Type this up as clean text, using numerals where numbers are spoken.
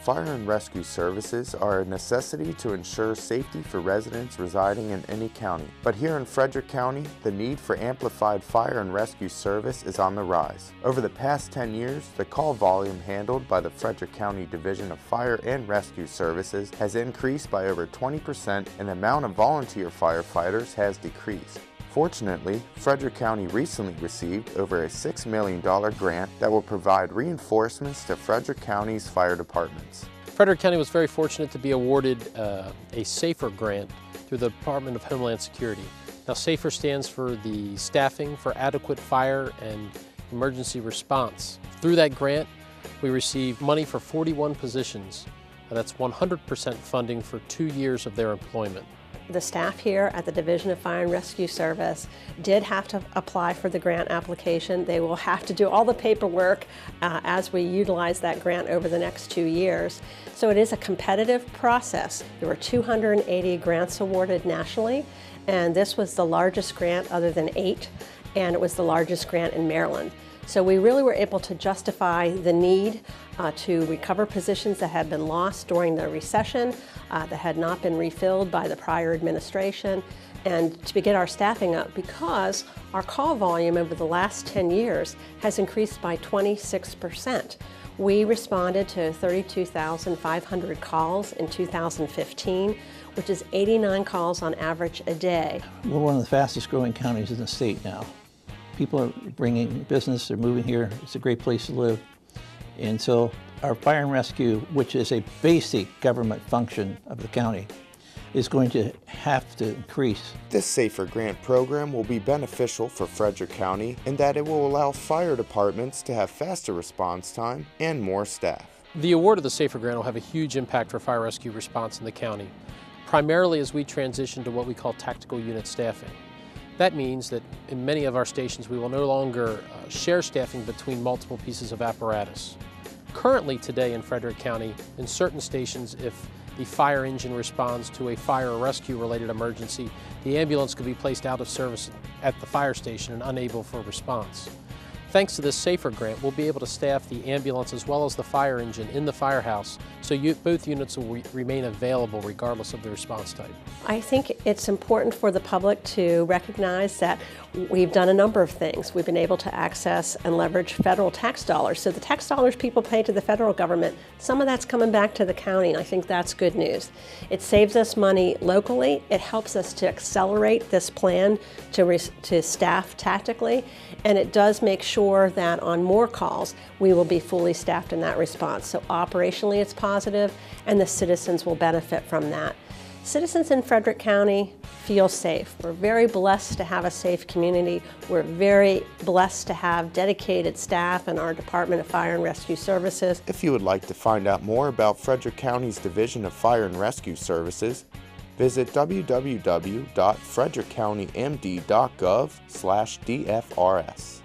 fire and rescue services are a necessity to ensure safety for residents residing in any county. But here in Frederick County, the need for amplified fire and rescue service is on the rise. Over the past 10 years, the call volume handled by the Frederick County Division of Fire and Rescue Services has increased by over 20%, and the amount of volunteer firefighters has decreased. Fortunately, Frederick County recently received over a $6 million grant that will provide reinforcements to Frederick County's fire departments. Frederick County was very fortunate to be awarded a SAFER grant through the Department of Homeland Security. Now, SAFER stands for the Staffing for Adequate Fire and Emergency Response. Through that grant, we received money for 41 positions. That's 100% funding for 2 years of their employment. The staff here at the Division of Fire and Rescue Service did have to apply for the grant application. They will have to do all the paperwork as we utilize that grant over the next 2 years. So it is a competitive process. There were 280 grants awarded nationally, and this was the largest grant other than 8, and it was the largest grant in Maryland. So we really were able to justify the need to recover positions that had been lost during the recession, that had not been refilled by the prior administration, and to get our staffing up because our call volume over the last 10 years has increased by 26%. We responded to 32,500 calls in 2015, which is 89 calls on average a day. We're one of the fastest growing counties in the state now. People are bringing business, they're moving here. It's a great place to live. And so our fire and rescue, which is a basic government function of the county, is going to have to increase. This SAFER grant program will be beneficial for Frederick County in that it will allow fire departments to have faster response time and more staff. The award of the SAFER grant will have a huge impact for fire rescue response in the county, primarily as we transition to what we call tactical unit staffing. That means that in many of our stations we will no longer share staffing between multiple pieces of apparatus. Currently today in Frederick County, in certain stations, if the fire engine responds to a fire or rescue related emergency, the ambulance could be placed out of service at the fire station and unable for response. Thanks to this SAFER grant, we'll be able to staff the ambulance as well as the fire engine in the firehouse, so both units will remain available regardless of the response type. I think it's important for the public to recognize that we've done a number of things. We've been able to access and leverage federal tax dollars. So the tax dollars people pay to the federal government, some of that's coming back to the county, and I think that's good news. It saves us money locally. It helps us to accelerate this plan to staff tactically, and it does make sure that on more calls we will be fully staffed in that response. So operationally it's positive, and the citizens will benefit from that. Citizens in Frederick County feel safe. We're very blessed to have a safe community. We're very blessed to have dedicated staff in our Department of Fire and Rescue Services. If you would like to find out more about Frederick County's Division of Fire and Rescue Services, visit www.frederickcountymd.gov/DFRS.